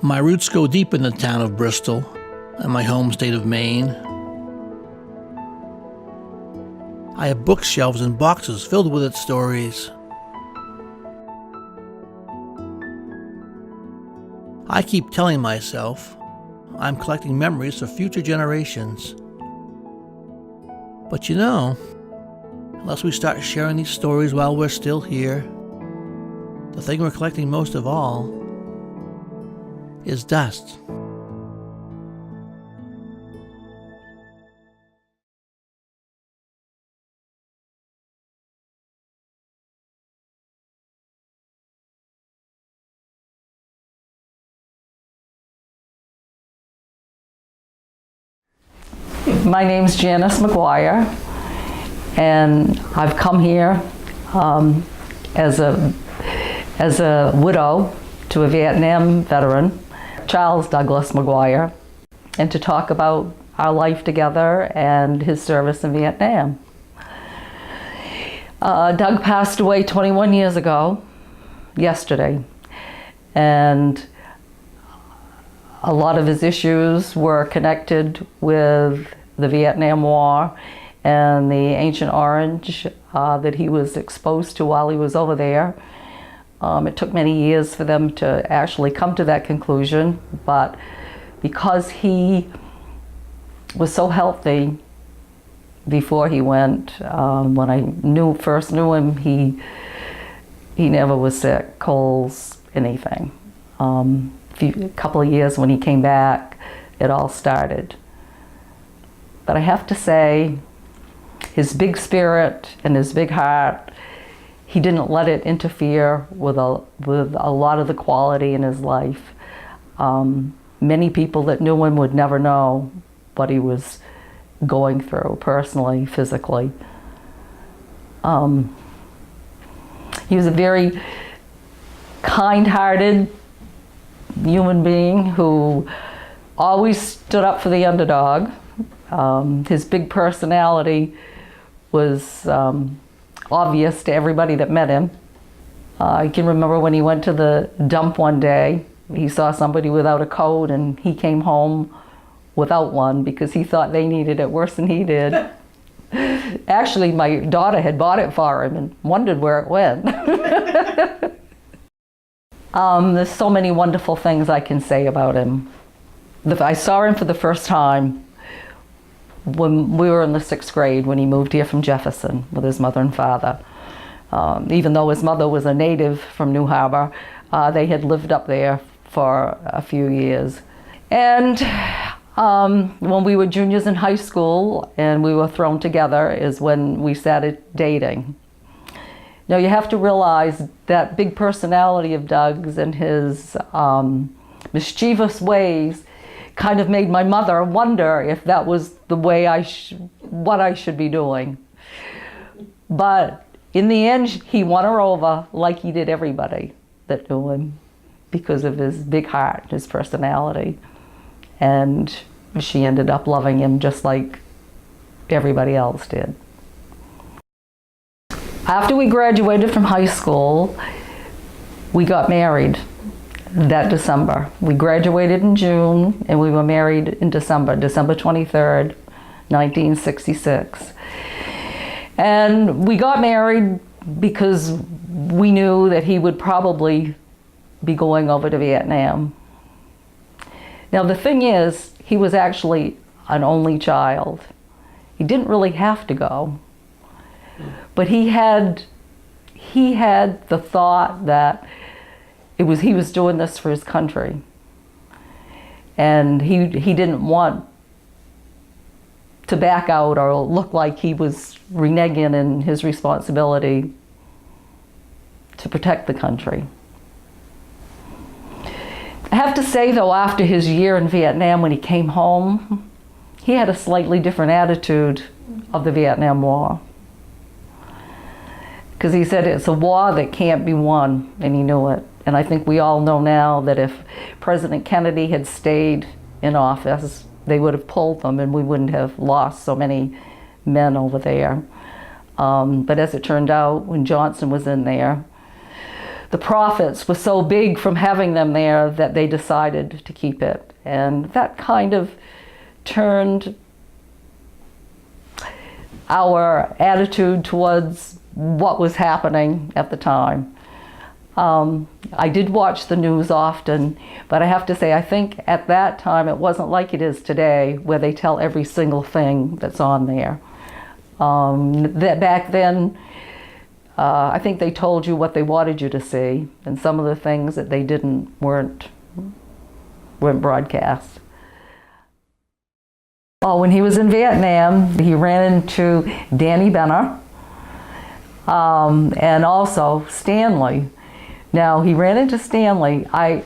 My roots go deep in the town of Bristol and my home state of Maine. I have bookshelves and boxes filled with its stories. I keep telling myself I'm collecting memories for future generations. But you know, unless we start sharing these stories while we're still here, the thing we're collecting most of all is dust. My name's Janice McGuire, and I've come here as a widow to a Vietnam veteran, Charles Douglas McGuire, and to talk about our life together and his service in Vietnam. Doug passed away 21 years ago, yesterday, and a lot of his issues were connected with the Vietnam War and the Ancient Orange that he was exposed to while he was over there. It took many years for them to actually come to that conclusion, but because he was so healthy before he went, when I first knew him, he never was sick, colds, anything. A couple of years when he came back, it all started. But I have to say, his big spirit and his big heart, he didn't let it interfere with a lot of the quality in his life. Many people that knew him would never know what he was going through personally, physically. He was a very kind-hearted human being who always stood up for the underdog. His big personality was obvious to everybody that met him. I can remember when he went to the dump one day, he saw somebody without a coat and he came home without one because he thought they needed it worse than he did. Actually, my daughter had bought it for him and wondered where it went. There's so many wonderful things I can say about him. I saw him for the first time when we were in the 6th grade, when he moved here from Jefferson with his mother and father. Even though his mother was a native from New Harbor, they had lived up there for a few years. And when we were juniors in high school and we were thrown together is when we started dating. Now you have to realize that big personality of Doug's and his mischievous ways kind of made my mother wonder if that was the way what I should be doing. But in the end, he won her over like he did everybody that knew him because of his big heart, his personality. And she ended up loving him just like everybody else did. After we graduated from high school, we got married that December. We graduated in June and we were married in December 23rd, 1966. And we got married because we knew that he would probably be going over to Vietnam. Now the thing is, he was actually an only child. He didn't really have to go. But he had the thought that he was doing this for his country. And he didn't want to back out or look like he was reneging in his responsibility to protect the country. I have to say though, after his year in Vietnam, when he came home, he had a slightly different attitude of the Vietnam War. Because he said it's a war that can't be won, and he knew it. And I think we all know now that if President Kennedy had stayed in office, they would have pulled them and we wouldn't have lost so many men over there. But as it turned out, when Johnson was in there, the profits were so big from having them there that they decided to keep it. And that kind of turned our attitude towards what was happening at the time. I did watch the news often, but I have to say, I think at that time it wasn't like it is today, where they tell every single thing that's on there. That back then, I think they told you what they wanted you to see, and some of the things that they didn't weren't broadcast. Oh, when he was in Vietnam, he ran into Danny Benner, and also Stanley. Now, he ran into Stanley. I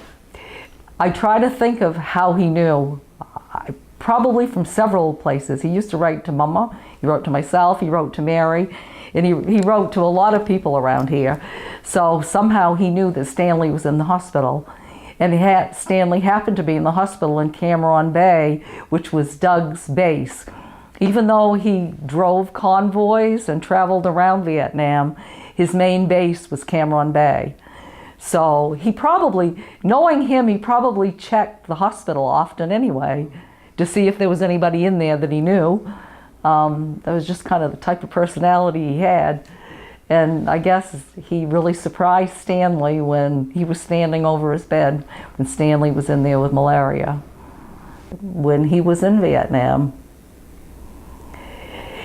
try to think of how he knew. Probably from several places. He used to write to Mama, he wrote to myself, he wrote to Mary, and he wrote to a lot of people around here. So somehow he knew that Stanley was in the hospital. And Stanley happened to be in the hospital in Cameron Bay, which was Doug's base. Even though he drove convoys and traveled around Vietnam, his main base was Cameron Bay. So he probably, knowing him, he probably checked the hospital often anyway to see if there was anybody in there that he knew. That was just kind of the type of personality he had. And I guess he really surprised Stanley when he was standing over his bed when Stanley was in there with malaria. When he was in Vietnam,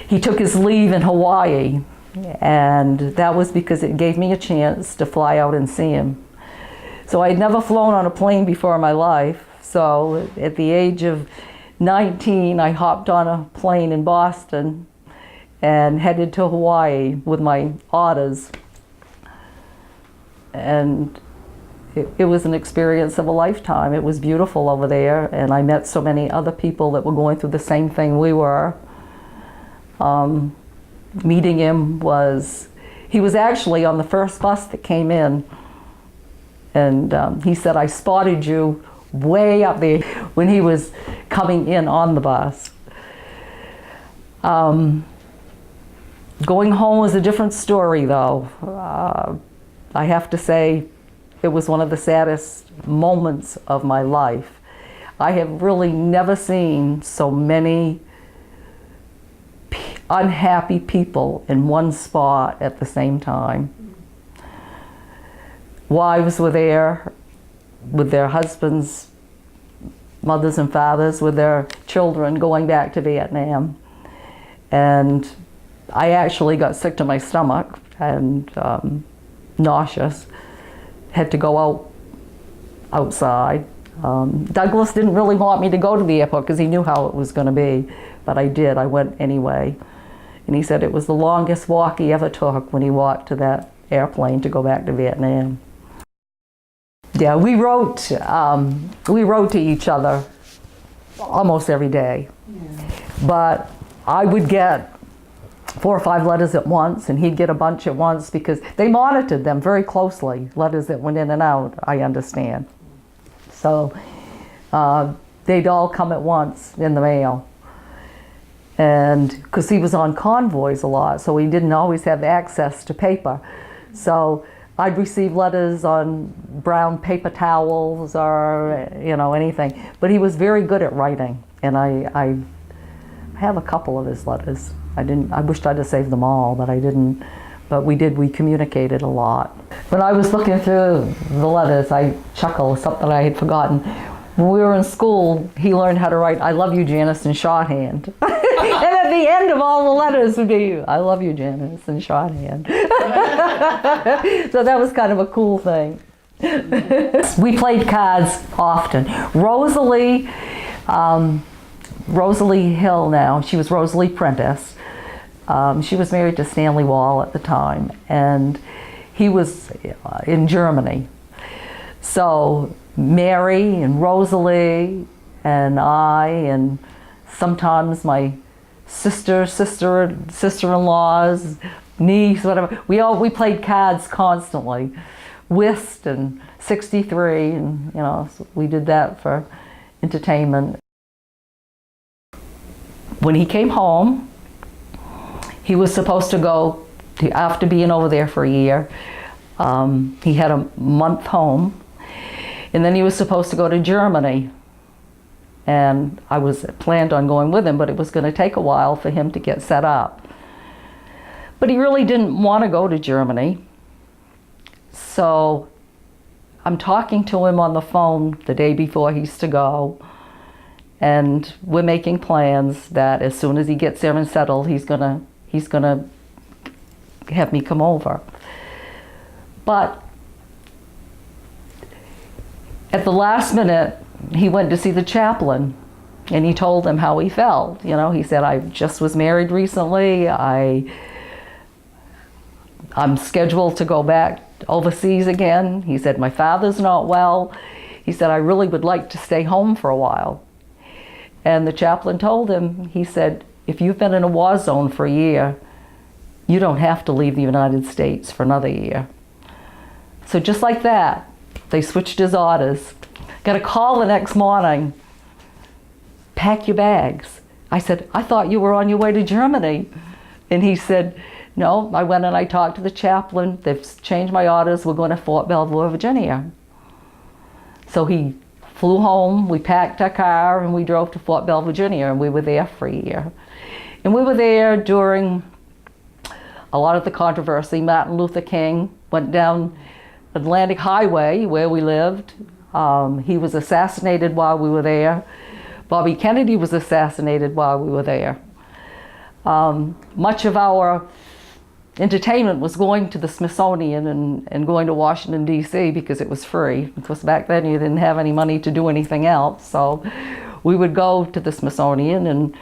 he took his leave in Hawaii, and that was because it gave me a chance to fly out and see him. So I'd never flown on a plane before in my life, so at the age of 19, I hopped on a plane in Boston and headed to Hawaii with my orders. And it was an experience of a lifetime. It was beautiful over there, and I met so many other people that were going through the same thing we were. Meeting him he was actually on the first bus that came in, and he said, "I spotted you way up there," when he was coming in on the bus. Going home was a different story, though. I have to say, it was one of the saddest moments of my life. I have really never seen so many unhappy people in one spot at the same time. Wives were there with their husbands, mothers and fathers with their children going back to Vietnam. And I actually got sick to my stomach and nauseous. Had to go outside. Douglas didn't really want me to go to the airport because he knew how it was going to be, but I did. I went anyway. And he said it was the longest walk he ever took when he walked to that airplane to go back to Vietnam. Yeah, we wrote to each other almost every day. Yeah. But I would get 4 or 5 letters at once, and he'd get a bunch at once because they monitored them very closely, letters that went in and out, I understand. So they'd all come at once in the mail. And because he was on convoys a lot, so he didn't always have access to paper. So I'd receive letters on brown paper towels or, anything. But he was very good at writing, and I have a couple of his letters. I wished I'd have saved them all, but I didn't. But we communicated a lot. When I was looking through the letters, I chuckled, something I had forgotten. When we were in school, he learned how to write, "I love you, Janice," in shorthand. And at the end of all the letters would be, "I love you, Janice," in shorthand. So that was kind of a cool thing. We played cards often. Rosalie Hill now, she was Rosalie Prentice. She was married to Stanley Wall at the time, and he was in Germany. So Mary and Rosalie and I, and sometimes my sister-in-laws, niece, whatever, we played cards constantly. Whist and 63, and so we did that for entertainment. When he came home, he was supposed to go, after being over there for a year, He had a month home, and then he was supposed to go to Germany. And I was planned on going with him, but it was going to take a while for him to get set up. But he really didn't want to go to Germany. So I'm talking to him on the phone the day before he's to go. And we're making plans that as soon as he gets there and settled, he's gonna have me come over. But at the last minute, he went to see the chaplain, and he told him how he felt. You know, he said, I just was married recently. I'm scheduled to go back overseas again. He said, my father's not well. He said, I really would like to stay home for a while. And the chaplain told him, he said, if you've been in a war zone for a year, you don't have to leave the United States for another year. So just like that, they switched his orders. Got a call the next morning, pack your bags. I said, I thought you were on your way to Germany. And he said, no, I went and I talked to the chaplain. They've changed my orders. We're going to Fort Belvoir, Virginia. So he flew home, we packed our car, and we drove to Fort Belvoir, Virginia, and we were there for a year. And we were there during a lot of the controversy. Martin Luther King went down Atlantic Highway where we lived. He was assassinated while we were there. Bobby Kennedy was assassinated while we were there. Much of our entertainment was going to the Smithsonian and going to Washington, D.C. because it was free. Because back then you didn't have any money to do anything else. So we would go to the Smithsonian, and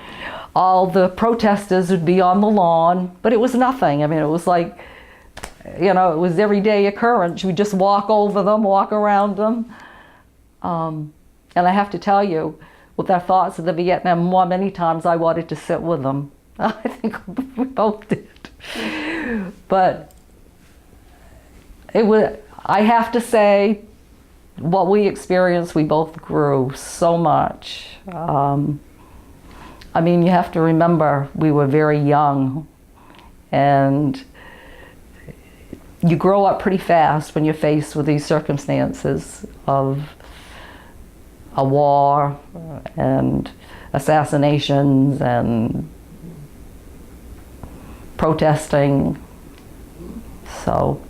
all the protesters would be on the lawn, but it was nothing. I mean, it was like, you know, it was everyday occurrence. You would just walk over them, walk around them. And I have to tell you, with their thoughts of the Vietnam War, many times I wanted to sit with them. I think we both did. But it was, I have to say, what we experienced, we both grew so much. I mean, you have to remember, we were very young, and you grow up pretty fast when you're faced with these circumstances of a war and assassinations and protesting. So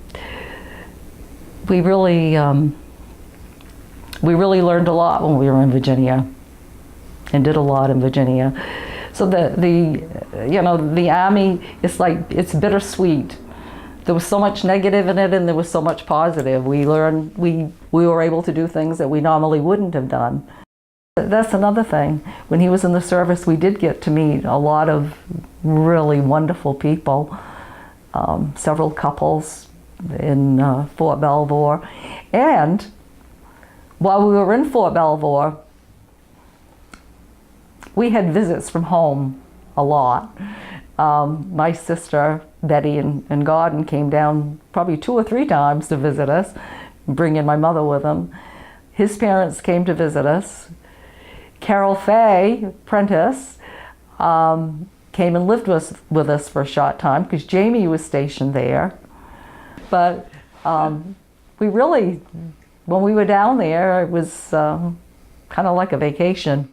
we really learned a lot when we were in Virginia, and did a lot in Virginia. So the Army, it's like, it's bittersweet. There was so much negative in it, and there was so much positive. We learned, we were able to do things that we normally wouldn't have done. That's another thing. When he was in the service, we did get to meet a lot of really wonderful people, several couples in Fort Belvoir. And while we were in Fort Belvoir, we had visits from home a lot. My sister, Betty and Gordon, came down probably 2 or 3 times to visit us, bringing my mother with them. His parents came to visit us. Carol Fay Prentice came and lived with us for a short time because Jamie was stationed there. But we really, when we were down there, it was kind of like a vacation.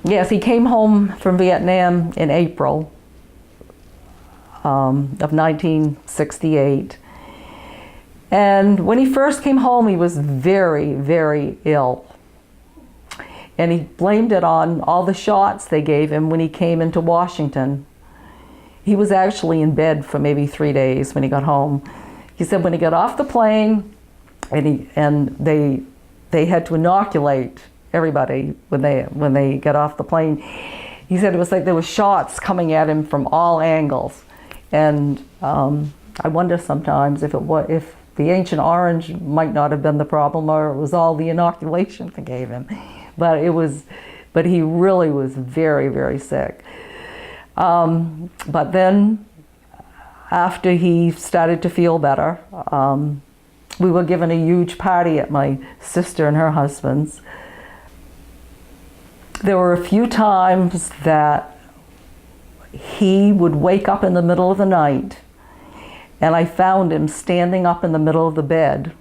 Yes, he came home from Vietnam in April of 1968. And when he first came home, he was very, very ill. And he blamed it on all the shots they gave him when he came into Washington. He was actually in bed for maybe 3 days when he got home. He said when he got off the plane, and they had to inoculate everybody when they got off the plane. He said it was like there were shots coming at him from all angles. And I wonder sometimes if the Agent Orange might not have been the problem, or it was all the inoculation they gave him. But he really was very, very sick. But then, after he started to feel better, we were given a huge party at my sister and her husband's. There were a few times that he would wake up in the middle of the night, and I found him standing up in the middle of the bed,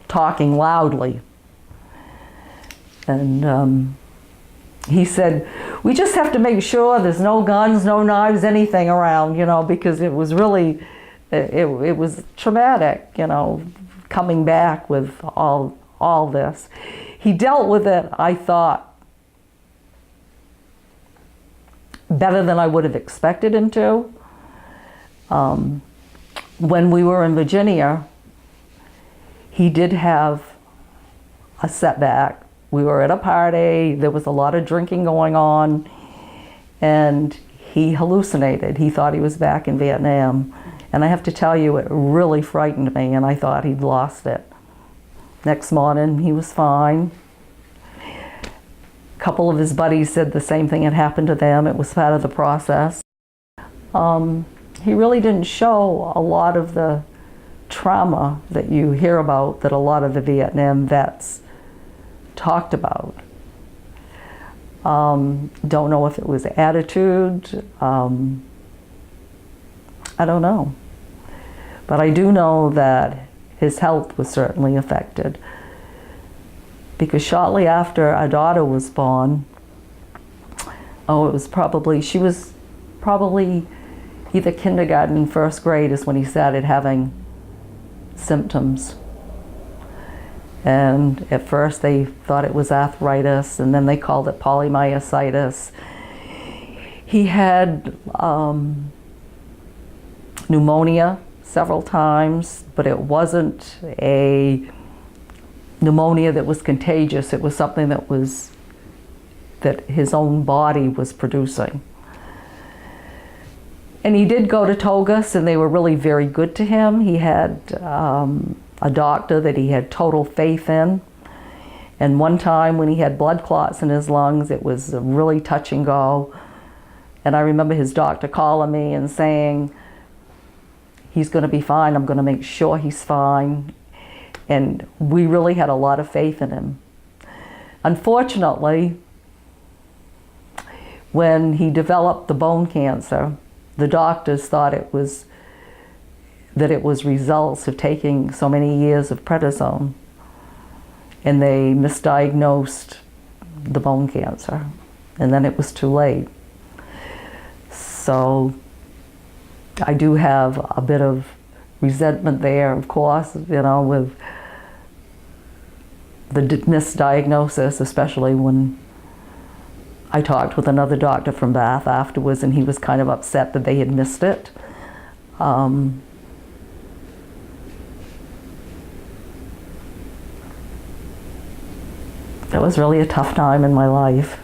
talking loudly. And he said, we just have to make sure there's no guns, no knives, anything around, you know, because it was really, it was traumatic, you know, coming back with all this. He dealt with it, I thought, better than I would have expected him to. When we were in Virginia, he did have a setback. We were at a party, there was a lot of drinking going on, and he hallucinated. He thought he was back in Vietnam. And I have to tell you, it really frightened me, and I thought he'd lost it. Next morning, he was fine. A couple of his buddies said the same thing had happened to them. It was part of the process. He really didn't show a lot of the trauma that you hear about that a lot of the Vietnam vets talked about. Don't know if it was attitude. I don't know. But I do know that his health was certainly affected, because shortly after our daughter was born, she was probably either kindergarten, first grade is when he started having symptoms. And at first they thought it was arthritis, and then they called it polymyositis. He had pneumonia several times, but it wasn't a pneumonia that was contagious. It was something that his own body was producing. And he did go to Togus, and they were really very good to him. He had a doctor that he had total faith in. And one time when he had blood clots in his lungs, it was really touch and go. And I remember his doctor calling me and saying, he's going to be fine. I'm going to make sure he's fine. And we really had a lot of faith in him. Unfortunately, when he developed the bone cancer, the doctors thought it was results of taking so many years of prednisone, and they misdiagnosed the bone cancer, and then it was too late. So I do have a bit of resentment there, of course, you know, with the misdiagnosis, especially when I talked with another doctor from Bath afterwards, and he was kind of upset that they had missed it. It was really a tough time in my life.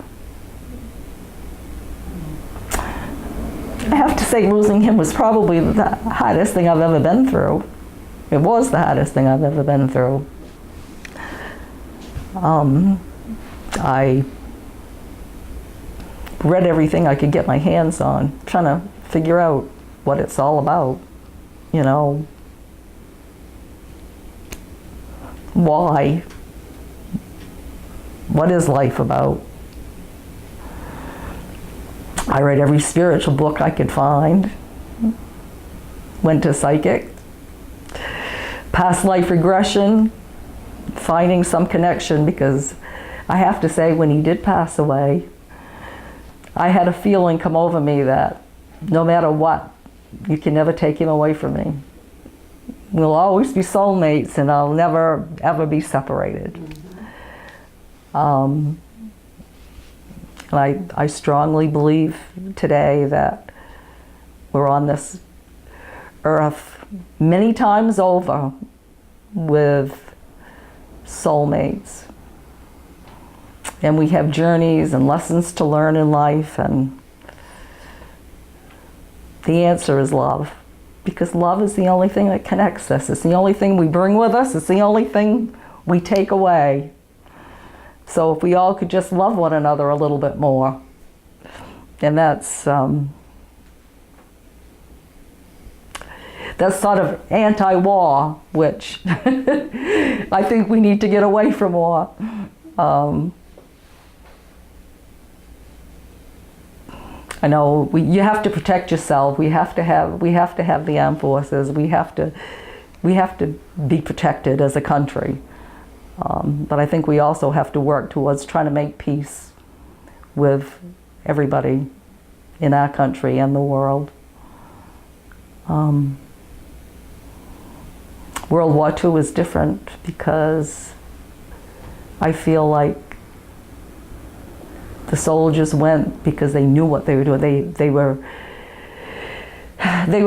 I have to say, losing him was probably the hardest thing I've ever been through. It was the hardest thing I've ever been through. I read everything I could get my hands on, trying to figure out what it's all about, you know. Why? What is life about? I read every spiritual book I could find, went to psychic, past life regression, finding some connection, because I have to say, when he did pass away, I had a feeling come over me that no matter what, you can never take him away from me. We'll always be soulmates, and I'll never, ever be separated. And I strongly believe today that we're on this earth many times over with soulmates. And we have journeys and lessons to learn in life, and the answer is love. Because love is the only thing that connects us. It's the only thing we bring with us. It's the only thing we take away. So if we all could just love one another a little bit more. And that's sort of anti-war, which I think we need to get away from war. I know you have to protect yourself. We have to have the armed forces. We have to be protected as a country. But I think we also have to work towards trying to make peace with everybody in our country and the world. World War II is different because I feel like the soldiers went because they knew what they were doing. They were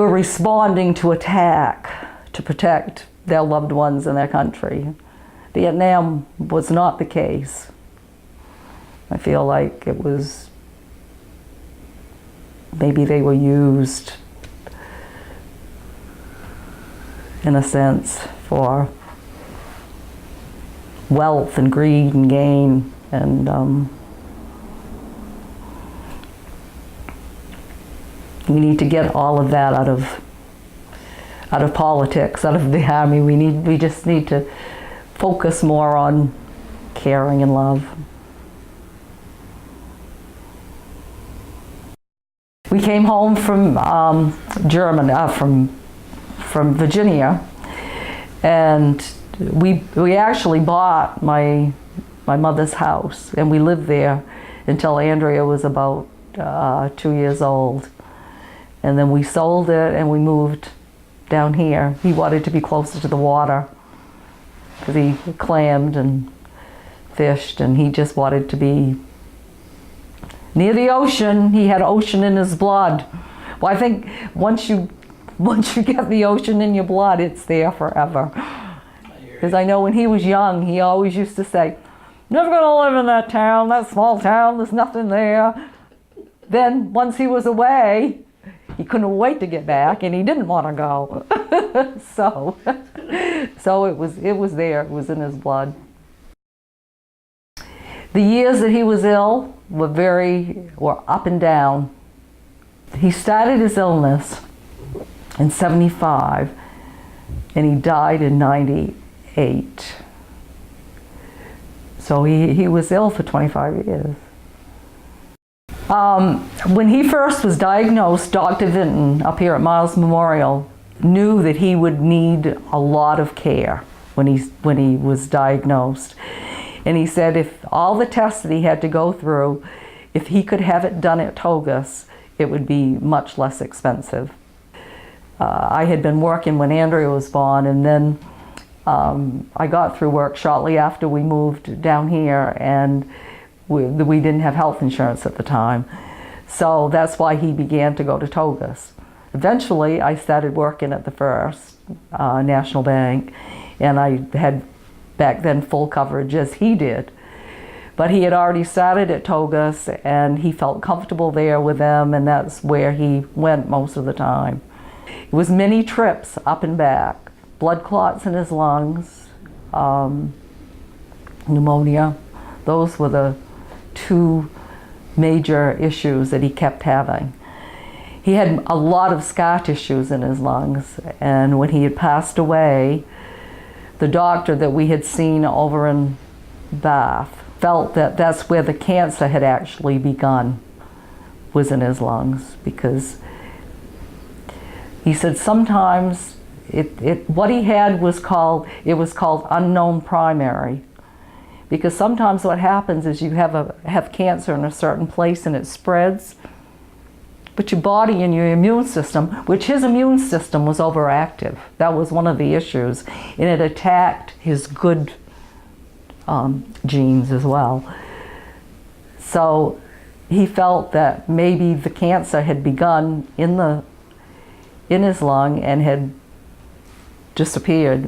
responding to attack to protect their loved ones and their country. Vietnam was not the case. I feel like it was, maybe they were used in a sense for wealth and greed and gain, and we need to get all of that out of politics, out of the army. We just need to focus more on caring and love. We came home from Germany, from Virginia, and we actually bought my mother's house, and we lived there until Andrea was about 2 years old. And then we sold it and we moved down here. He wanted to be closer to the water because he clammed and fished, and he just wanted to be near the ocean. He had ocean in his blood. Well, I think once you get the ocean in your blood, it's there forever. Because I know when he was young, he always used to say, "Never gonna live in that town, that small town, there's nothing there." Then once he was away, he couldn't wait to get back, and he didn't want to go. so it was there, it was in his blood. The years that he was ill were up and down. He started his illness in 75, and he died in 98. So he was ill for 25 years. When he first was diagnosed, Dr. Vinton up here at Miles Memorial knew that he would need a lot of care when he was diagnosed. And he said if all the tests that he had to go through, if he could have it done at Togus, it would be much less expensive. I had been working when Andrea was born, and then I got through work shortly after we moved down here, and we didn't have health insurance at the time. So that's why he began to go to Togus. Eventually, I started working at the First National Bank, and I had back then full coverage as he did. But he had already started at Togus, and he felt comfortable there with them, and that's where he went most of the time. It was many trips up and back, blood clots in his lungs, pneumonia. Those were the two major issues that he kept having. He had a lot of scar tissues in his lungs, and when he had passed away, the doctor that we had seen over in Bath felt that that's where the cancer had actually begun, was in his lungs, because he said sometimes what he had was called unknown primary. Because sometimes what happens is you have cancer in a certain place and it spreads, but your body and your immune system, which his immune system was overactive. That was one of the issues, and it attacked his good genes as well. So he felt that maybe the cancer had begun in his lung and had disappeared,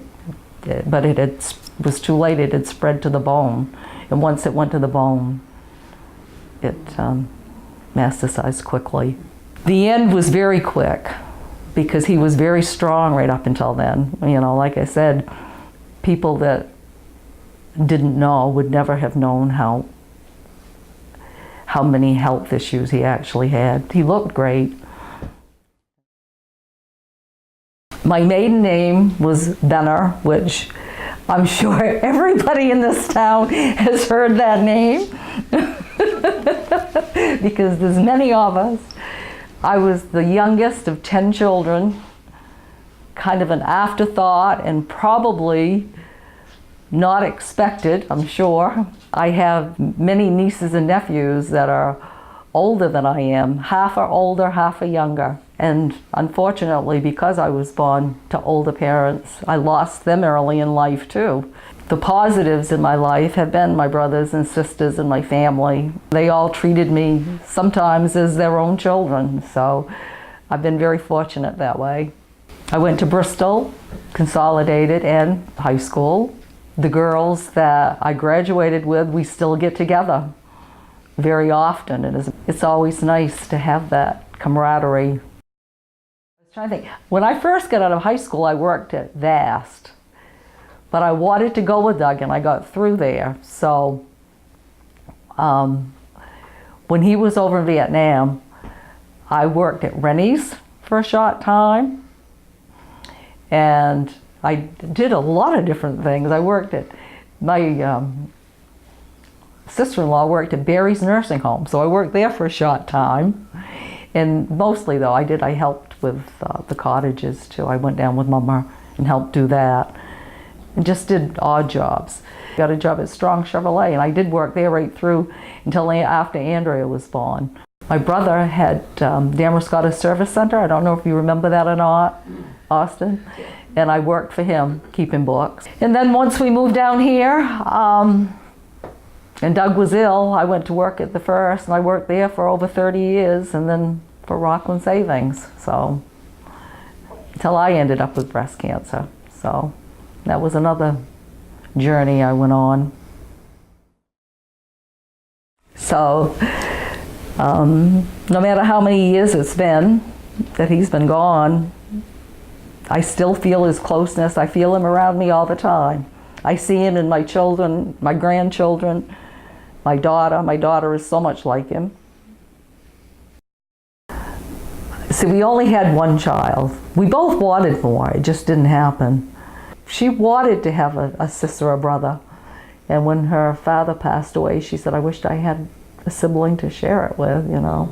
but it was too late. It had spread to the bone, and once it went to the bone, it metastasized quickly. The end was very quick because he was very strong right up until then. You know, like I said, people that didn't know would never have known how many health issues he actually had. He looked great. My maiden name was Benner, which I'm sure everybody in this town has heard that name because there's many of us. I was the youngest of 10 children, kind of an afterthought and probably not expected, I'm sure. I have many nieces and nephews that are older than I am. Half are older, half are younger. And unfortunately, because I was born to older parents, I lost them early in life too. The positives in my life have been my brothers and sisters and my family. They all treated me sometimes as their own children, so I've been very fortunate that way. I went to Bristol, Consolidated, and high school. The girls that I graduated with, we still get together very often, and it's always nice to have that camaraderie. I was trying to think, when I first got out of high school, I worked at Vast. But I wanted to go with Doug, and I got through there. So when he was over in Vietnam, I worked at Rennie's for a short time. And I did a lot of different things. I worked at, my sister-in-law worked at Barry's nursing home, so I worked there for a short time. And mostly though, I helped with the cottages too. I went down with Mama and helped do that. And just did odd jobs. Got a job at Strong Chevrolet, and I did work there right through until after Andrea was born. My brother had Damascotta Service Center. I don't know if you remember that or not, Austin. And I worked for him, keeping books. And then once we moved down here, and Doug was ill, I went to work at the First, and I worked there for over 30 years, and then for Rockland Savings. So, until I ended up with breast cancer. So. That was another journey I went on. So, no matter how many years it's been that he's been gone, I still feel his closeness. I feel him around me all the time. I see him in my children, my grandchildren, my daughter. My daughter is so much like him. See, we only had one child. We both wanted more, it just didn't happen. She wanted to have a sister or brother. And when her father passed away, she said, I wished I had a sibling to share it with, you know.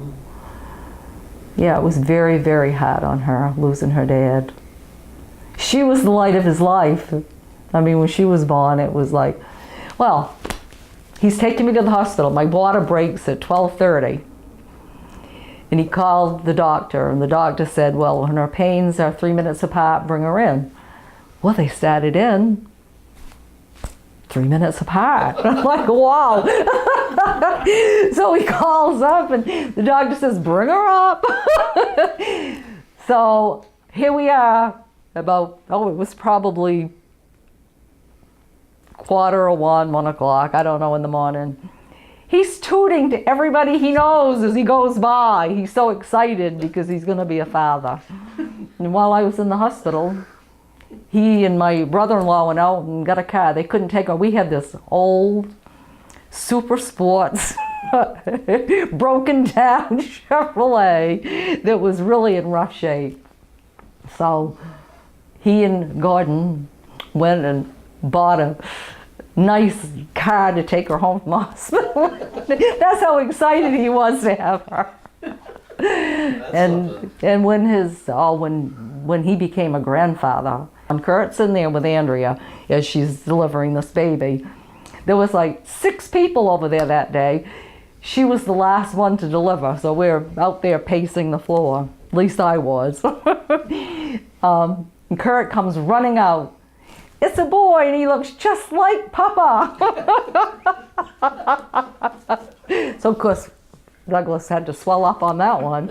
Yeah, it was very, very hard on her, losing her dad. She was the light of his life. I mean, when she was born, it was like, well, he's taking me to the hospital. My water breaks at 12:30. And he called the doctor, and the doctor said, well, when her pains are 3 minutes apart, bring her in. Well, they started in 3 minutes apart. I'm like, wow. So he calls up and the doctor says, bring her up. So here we are about, it was probably 1:45, 1 o'clock, I don't know, in the morning. He's tooting to everybody he knows as he goes by. He's so excited because he's going to be a father. And while I was in the hospital, he and my brother-in-law went out and got a car. They couldn't take her. We had this old super sports broken down Chevrolet that was really in rough shape. So he and Gordon went and bought a nice car to take her home from the hospital. That's how excited he was to have her. And when he became a grandfather, and Kurt's in there with Andrea as she's delivering this baby. There was like 6 people over there that day. She was the last one to deliver, so we're out there pacing the floor. At least I was. And Kurt comes running out. It's a boy, and he looks just like Papa. So of course, Douglas had to swell up on that one.